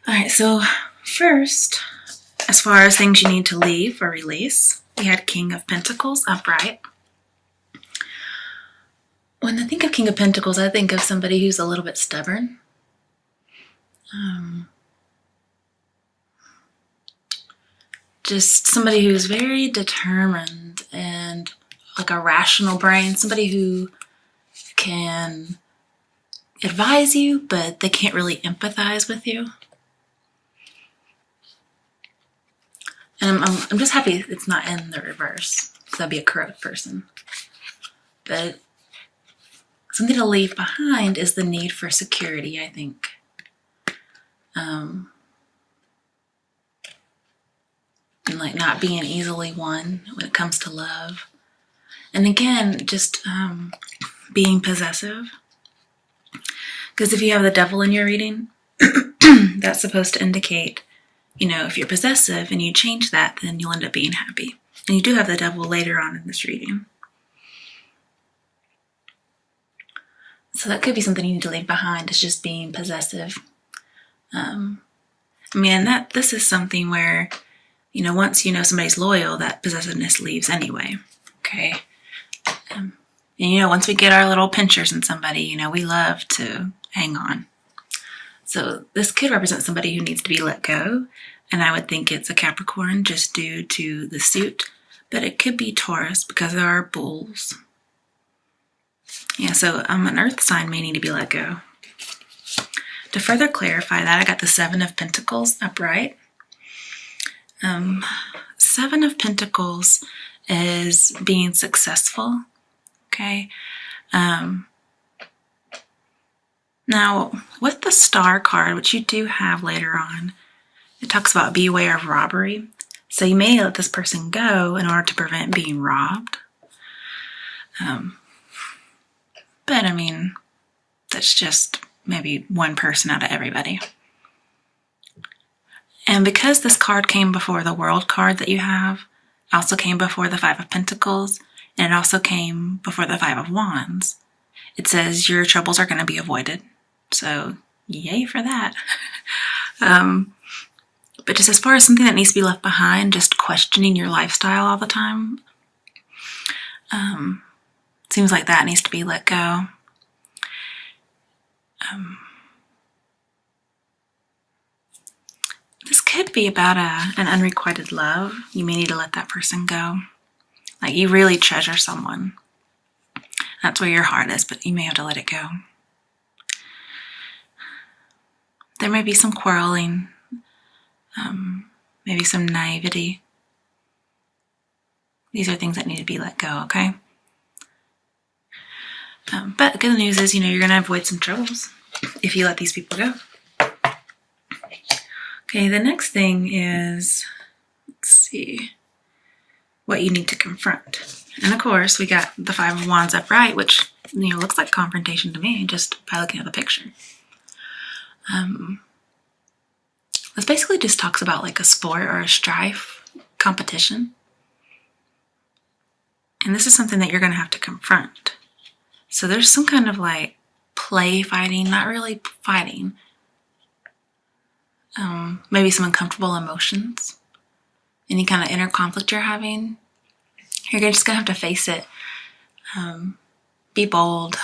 All right, so first, as far as things you need to leave or release, we had King of Pentacles upright. When I think of King of Pentacles, I think of somebody who's a little bit stubborn. Just somebody who's very determined and like a rational brain, somebody who can advise you, but they can't really empathize with you. And I'm just happy it's not in the reverse, because that'd be a corrupt person. But something to leave behind is the need for security, I think. And like not being easily won when it comes to love. And again, just being possessive. Because if you have the devil in your reading, that's supposed to indicate, if you're possessive and you change that, then you'll end up being happy. And you do have the devil later on in this reading. So that could be something you need to leave behind, is just being possessive. This is something where, once somebody's loyal, that possessiveness leaves anyway. Okay. And once we get our little pinchers in somebody, we love to hang on. So this could represent somebody who needs to be let go. And I would think it's a Capricorn just due to the suit. But it could be Taurus because there are bulls. Yeah, so an earth sign may need to be let go. To further clarify that, I got the Seven of Pentacles upright. Seven of Pentacles is being successful. Okay. Now, with the Star card, which you do have later on, it talks about beware of robbery. So you may let this person go in order to prevent being robbed. But that's just maybe one person out of everybody. And because this card came before the World card that you have, also came before the Five of Pentacles, and it also came before the Five of Wands, it says your troubles are going to be avoided. So yay for that. But just as far as something that needs to be left behind, just questioning your lifestyle all the time, seems like that needs to be let go. This could be about an unrequited love. You may need to let that person go. Like you really treasure someone. That's where your heart is, but you may have to let it go. There may be some quarreling, maybe some naivety. These are things that need to be let go, okay? But the good news is, you're going to avoid some troubles if you let these people go. Okay, the next thing is, let's see, what you need to confront. And of course, we got the Five of Wands upright, which, looks like confrontation to me, just by looking at the picture. This basically just talks about like a sport or a strife, competition. And this is something that you're going to have to confront. So there's some kind of like play fighting, not really fighting. Maybe some uncomfortable emotions. Any kind of inner conflict you're having. You're just going to have to face it. Be bold.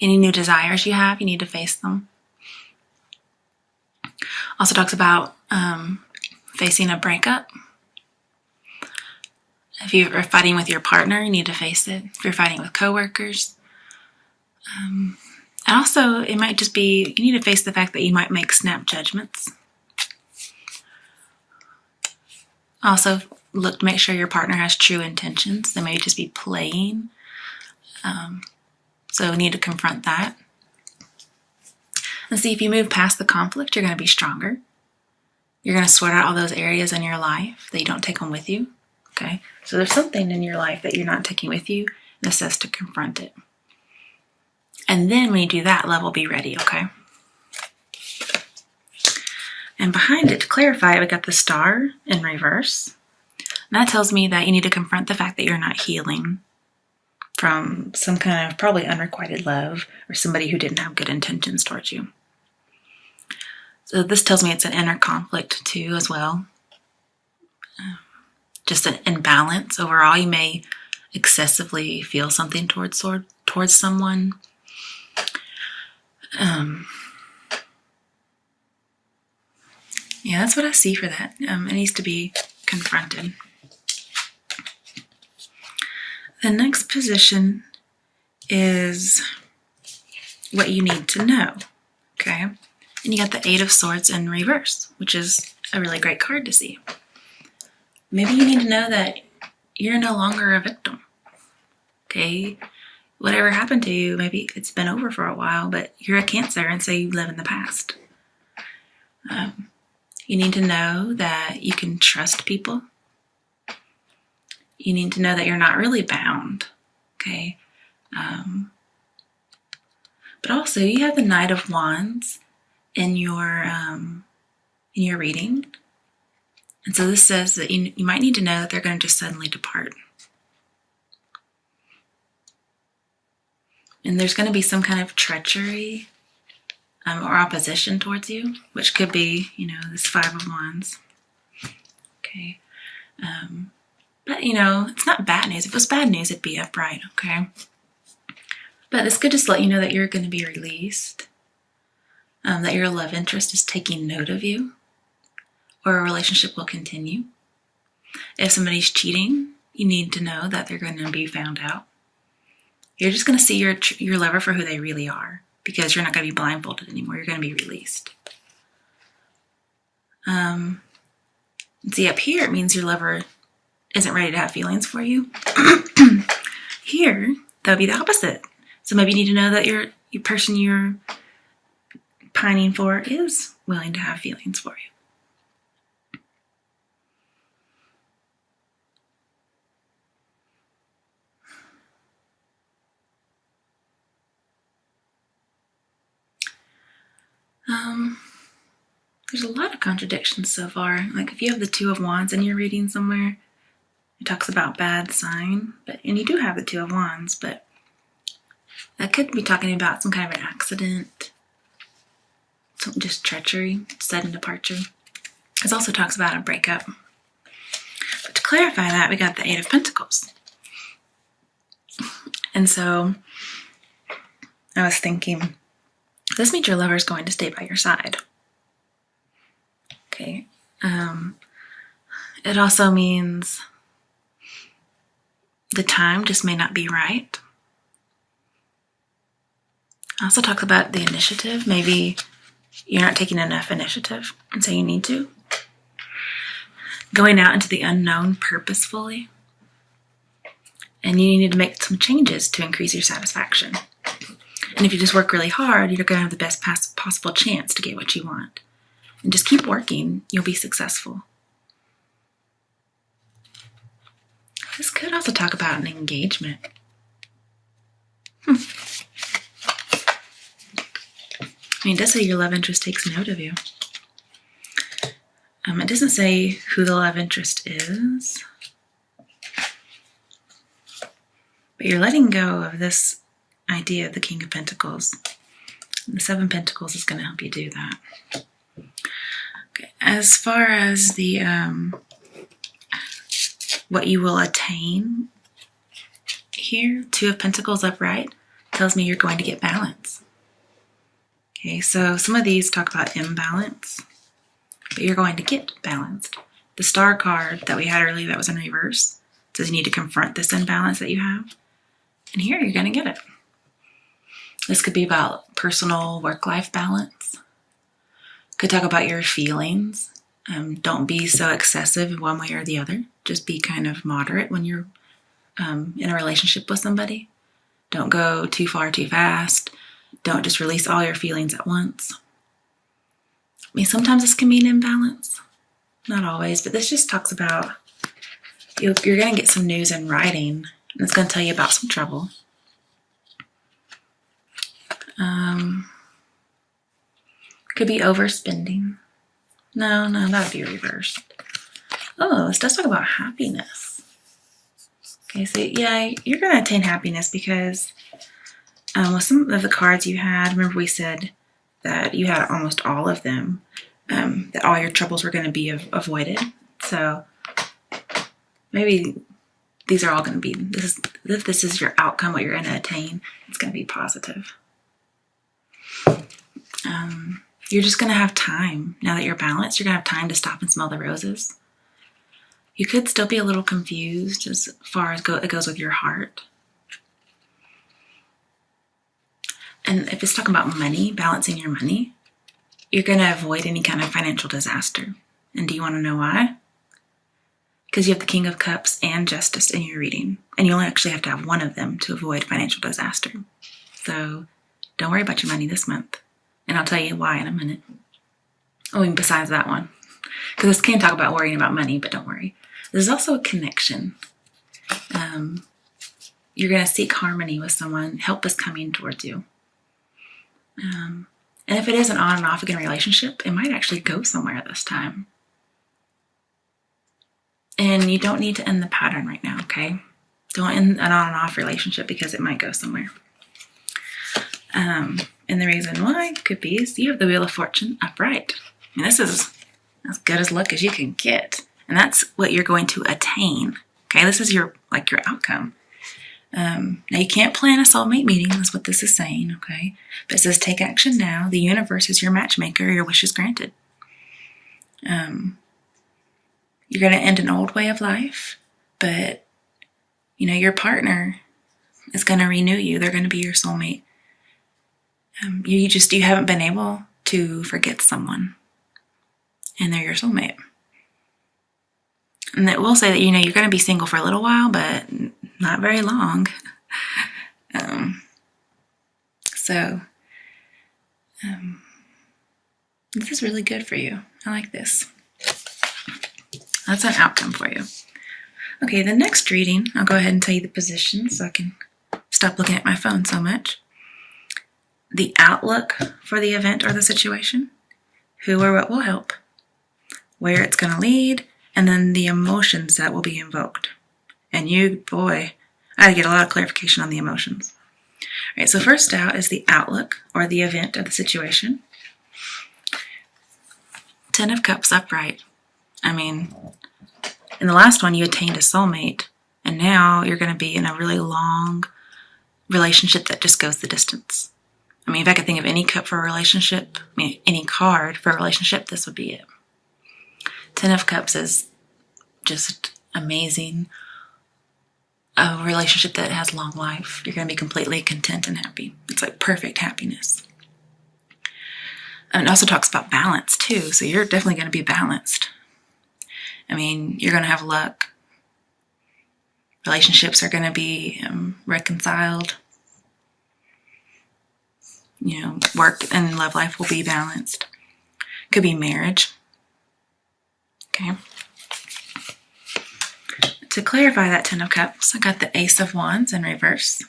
Any new desires you have, you need to face them. Also talks about facing a breakup. If you're fighting with your partner, you need to face it. If you're fighting with coworkers. And also, it might just be, you need to face the fact that you might make snap judgments. Also, look to make sure your partner has true intentions. They may just be playing. So we need to confront that. And see, if you move past the conflict, you're going to be stronger. You're going to sort out all those areas in your life that you don't take them with you. Okay? So there's something in your life that you're not taking with you, and it says to confront it. And then when you do that, love will be ready, okay? And behind it, to clarify, we got the Star in reverse. And that tells me that you need to confront the fact that you're not healing from some kind of probably unrequited love or somebody who didn't have good intentions towards you. So this tells me it's an inner conflict too as well. Just an imbalance overall. You may excessively feel something towards someone. Yeah, that's what I see for that. It needs to be confronted. The next position is what you need to know, okay? And you got the Eight of Swords in reverse, which is a really great card to see. Maybe you need to know that you're no longer a victim, okay? Whatever happened to you, maybe it's been over for a while, but you're a Cancer, and so you live in the past. You need to know that you can trust people. You need to know that you're not really bound, okay? But also, you have the Knight of Wands in your reading. And so this says that you might need to know that they're going to just suddenly depart. And there's going to be some kind of treachery or opposition towards you, which could be, this Five of Wands. Okay. But, it's not bad news. If it was bad news, it'd be upright, okay? But this could just let you know that you're going to be released, that your love interest is taking note of you, or a relationship will continue. If somebody's cheating, you need to know that they're going to be found out. You're just going to see your lover for who they really are, because you're not going to be blindfolded anymore. You're going to be released. See, up here, it means your lover isn't ready to have feelings for you. Here, that would be the opposite. So maybe you need to know that your person you're pining for is willing to have feelings for you. There's a lot of contradictions so far. Like if you have the Two of Wands and you're reading somewhere, it talks about bad sign, and you do have the Two of Wands, but that could be talking about some kind of an accident, just treachery, sudden departure. It also talks about a breakup. But to clarify that, we got the Eight of Pentacles. And so I was thinking, this means your lover's going to stay by your side. Okay. It also means the time just may not be right. It also talks about the initiative. Maybe you're not taking enough initiative, and so you need to. Going out into the unknown purposefully. And you need to make some changes to increase your satisfaction. And if you just work really hard, you're going to have the best possible chance to get what you want. And just keep working, you'll be successful. This could also talk about an engagement. I mean, it does say your love interest takes note of you. It doesn't say who the love interest is. But you're letting go of this idea of the King of Pentacles. The Seven of Pentacles is going to help you do that. Okay. As far as the what you will attain here, Two of Pentacles upright tells me you're going to get balance. Okay, so some of these talk about imbalance, but you're going to get balanced. The Star card that we had earlier that was in reverse says you need to confront this imbalance that you have. And here you're going to get it. This could be about personal work-life balance. Could talk about your feelings. Don't be so excessive one way or the other. Just be kind of moderate when you're in a relationship with somebody. Don't go too far too fast. Don't just release all your feelings at once. I mean, sometimes this can mean imbalance. Not always, but this just talks about you're going to get some news in writing, and it's going to tell you about some trouble. Could be overspending. No, that would be reversed. Oh, this does talk about happiness. Okay, so yeah, you're going to attain happiness because with some of the cards you had, remember we said that you had almost all of them, that all your troubles were going to be avoided. So maybe these are all going to be, if this is your outcome, what you're going to attain, it's going to be positive. You're just going to have time. Now that you're balanced, you're going to have time to stop and smell the roses. You could still be a little confused as far as it goes with your heart. And if it's talking about money, balancing your money, you're going to avoid any kind of financial disaster. And do you want to know why? Because you have the King of Cups and Justice in your reading. And you only actually have to have one of them to avoid financial disaster. So don't worry about your money this month. And I'll tell you why in a minute. Oh, and besides that one. Because this can talk about worrying about money, but don't worry. There's also a connection. You're going to seek harmony with someone. Help is coming towards you. And if it is an on and off again relationship, it might actually go somewhere this time. And you don't need to end the pattern right now, okay? Don't end an on and off relationship because it might go somewhere. And the reason why could be is you have the Wheel of Fortune upright. And this is as good as luck as you can get. And that's what you're going to attain. Okay, this is your outcome. Now you can't plan a soulmate meeting, that's what this is saying, okay? But it says take action now. The universe is your matchmaker, your wish is granted. You're going to end an old way of life, but your partner is going to renew you. They're going to be your soulmate. You haven't been able to forget someone, and they're your soulmate. And it will say that you're going to be single for a little while, but not very long. This is really good for you. I like this. That's an outcome for you. Okay, the next reading, I'll go ahead and tell you the position so I can stop looking at my phone so much. The outlook for the event or the situation, who or what will help, where it's going to lead, and then the emotions that will be invoked. And I had to get a lot of clarification on the emotions. All right, so first out is the outlook or the event of the situation. 10 of Cups upright. I mean, in the last one, you attained a soulmate, and now you're going to be in a really long relationship that just goes the distance. I mean, if I could think of any cup for a relationship, any card for a relationship, this would be it. 10 of Cups is just amazing. A relationship that has long life. You're going to be completely content and happy. It's like perfect happiness. And it also talks about balance too, so you're definitely going to be balanced. I mean, you're going to have luck. Relationships are going to be reconciled. Work and love life will be balanced. Could be marriage. Okay. To clarify that 10 of Cups, I got the Ace of Wands in reverse.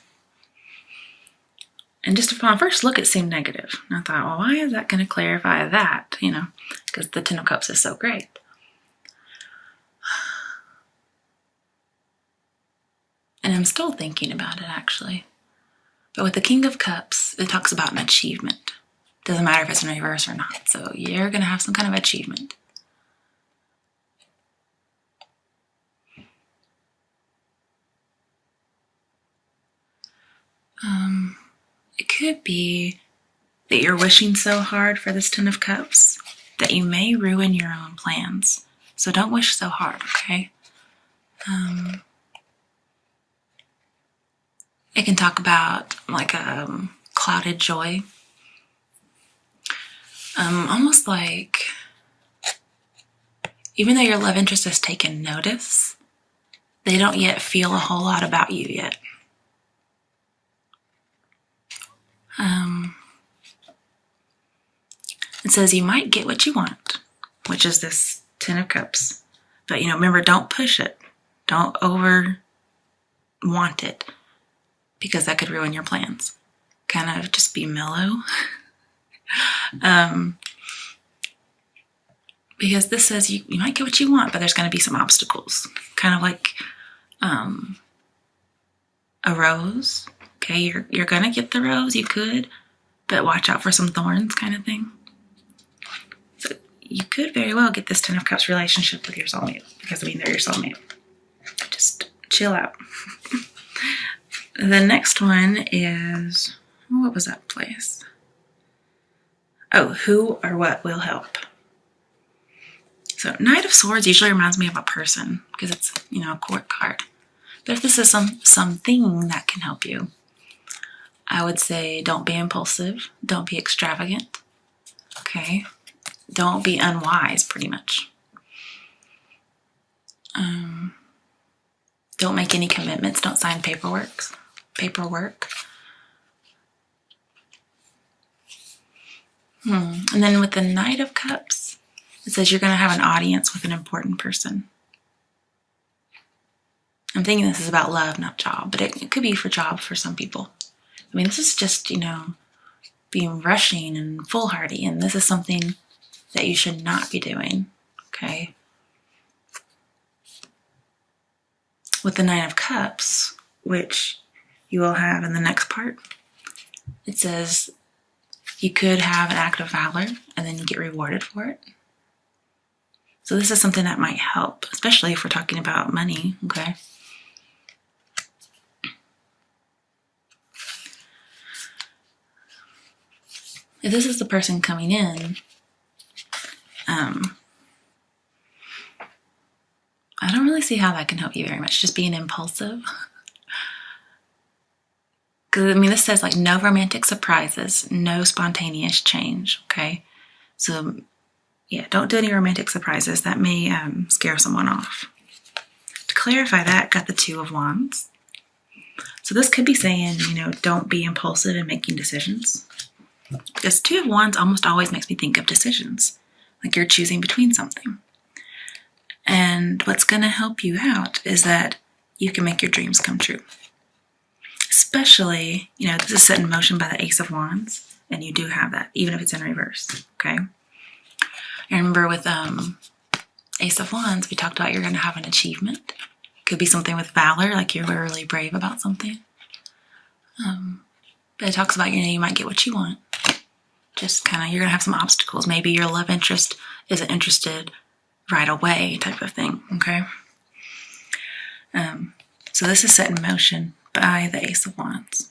And just upon first look, it seemed negative. And I thought, well, why is that going to clarify that? Because the 10 of Cups is so great. And I'm still thinking about it, actually. But with the King of Cups, it talks about an achievement. Doesn't matter if it's in reverse or not. So you're going to have some kind of achievement. It could be that you're wishing so hard for this 10 of Cups that you may ruin your own plans. So don't wish so hard, okay? It can talk about like a clouded joy. Almost like even though your love interest has taken notice, they don't yet feel a whole lot about you yet. It says you might get what you want, which is this 10 of Cups. But, remember, don't push it. Don't over want it, because that could ruin your plans. Kind of just be mellow. Because this says you might get what you want, but there's going to be some obstacles. Kind of like a rose. Okay, you're going to get the rose. You could, but watch out for some thorns kind of thing. So you could very well get this Ten of Cups relationship with your soulmate, because they're your soulmate. Just chill out. The next one is, what was that place? Oh, who or what will help? So Knight of Swords usually reminds me of a person, because it's, a court card. But if this is something that can help you, I would say don't be impulsive, don't be extravagant, okay? Don't be unwise, pretty much. Don't make any commitments, don't sign paperwork. And then with the Knight of Cups, it says you're going to have an audience with an important person. I'm thinking this is about love, not job, but it could be for job for some people. I mean, this is just, being rushing and foolhardy, and this is something that you should not be doing, okay? With the Nine of Cups, which you will have in the next part, it says you could have an act of valor and then you get rewarded for it. So this is something that might help, especially if we're talking about money, okay? If this is the person coming in, I don't really see how that can help you very much, just being impulsive. Because, this says like no romantic surprises, no spontaneous change, okay? So, yeah, don't do any romantic surprises. That may scare someone off. To clarify that, got the Two of Wands. So this could be saying, don't be impulsive in making decisions. Because Two of Wands almost always makes me think of decisions, like you're choosing between something. And what's going to help you out is that you can make your dreams come true. Especially, this is set in motion by the Ace of Wands, and you do have that, even if it's in reverse, okay? I remember with Ace of Wands, we talked about you're going to have an achievement. Could be something with valor, like you're really brave about something. But it talks about, you might get what you want. Just kind of, you're going to have some obstacles. Maybe your love interest isn't interested right away type of thing, okay? So this is set in motion by the Ace of Wands.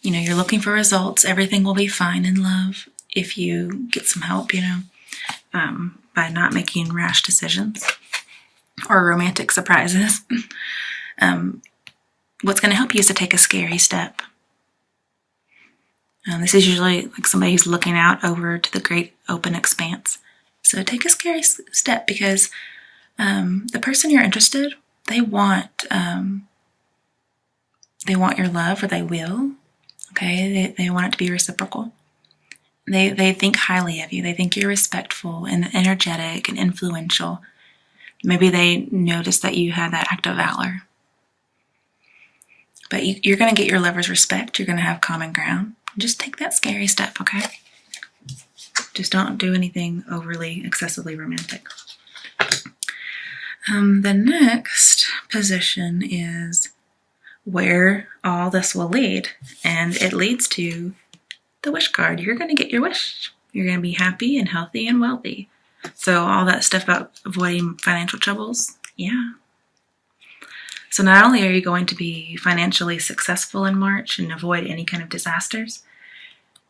You're looking for results. Everything will be fine in love if you get some help, by not making rash decisions or romantic surprises. What's going to help you is to take a scary step. This is usually like somebody who's looking out over to the great open expanse. So take a scary step, because the person you're interested, they want your love, or they will. Okay, they want it to be reciprocal. They think highly of you. They think you're respectful and energetic and influential. Maybe they notice that you had that act of valor. But you're going to get your lover's respect. You're going to have common ground. Just take that scary step, okay? Just don't do anything overly, excessively romantic. The next position is where all this will lead. And it leads to the wish card. You're going to get your wish. You're going to be happy and healthy and wealthy. So all that stuff about avoiding financial troubles, yeah. So not only are you going to be financially successful in March and avoid any kind of disasters,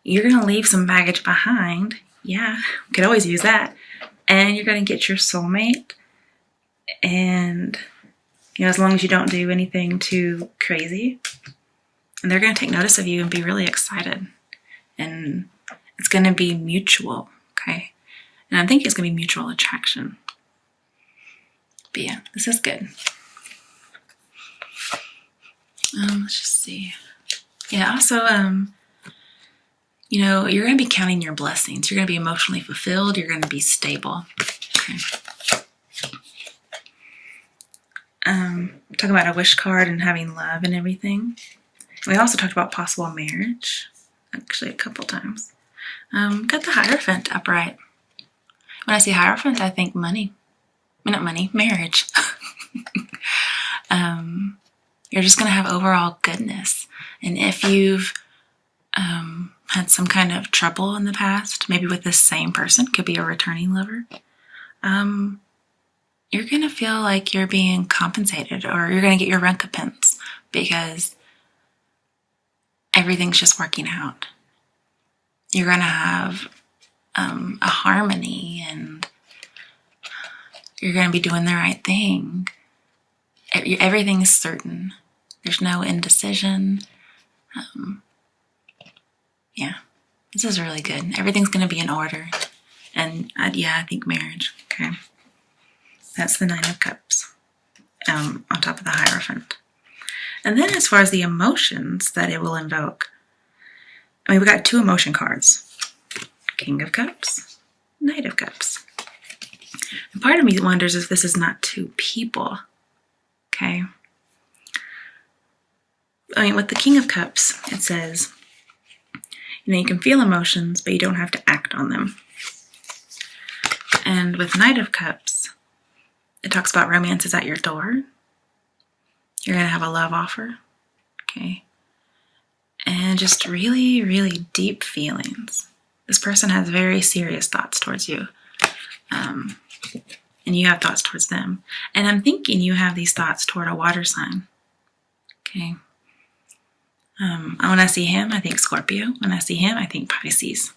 you're going to leave some baggage behind. Yeah, we could always use that. And you're going to get your soulmate. And, as long as you don't do anything too crazy, and they're going to take notice of you and be really excited. And it's going to be mutual, okay? And I think it's going to be mutual attraction. But yeah, this is good. Let's just see. Yeah, also, you're going to be counting your blessings. You're going to be emotionally fulfilled. You're going to be stable. Okay. Talking about a wish card and having love and everything. We also talked about possible marriage, actually a couple times. Got the Hierophant upright. When I see Hierophant, I think money. Not money, marriage. You're just going to have overall goodness. And if you've had some kind of trouble in the past, maybe with this same person, could be a returning lover, you're going to feel like you're being compensated, or you're going to get your recompense because everything's just working out. You're going to have a harmony, and you're going to be doing the right thing. Everything is certain. There's no indecision. Yeah, this is really good. Everything's going to be in order. And yeah, I think marriage. Okay. That's the Nine of Cups on top of the Hierophant. And then as far as the emotions that it will invoke, I mean, we got 2 emotion cards. King of Cups, Knight of Cups. And part of me wonders if this is not 2 people. Okay. I mean, with the King of Cups, it says, you can feel emotions, but you don't have to act on them. And with Knight of Cups, it talks about romance is at your door. You're going to have a love offer. Okay. And just really, really deep feelings. This person has very serious thoughts towards you. And you have thoughts towards them. And I'm thinking you have these thoughts toward a water sign. Okay. When I see him, I think Scorpio. When I see him, I think Pisces.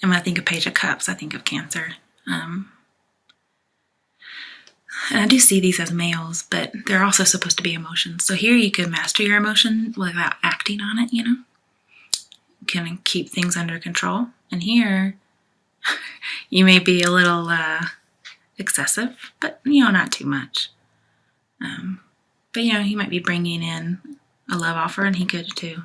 And when I think of Page of Cups, I think of Cancer. And I do see these as males, but they're also supposed to be emotions. So here you can master your emotion without acting on it, You can keep things under control. And here, you may be a little excessive, but, not too much. But, he might be bringing in a love offer, and he could too.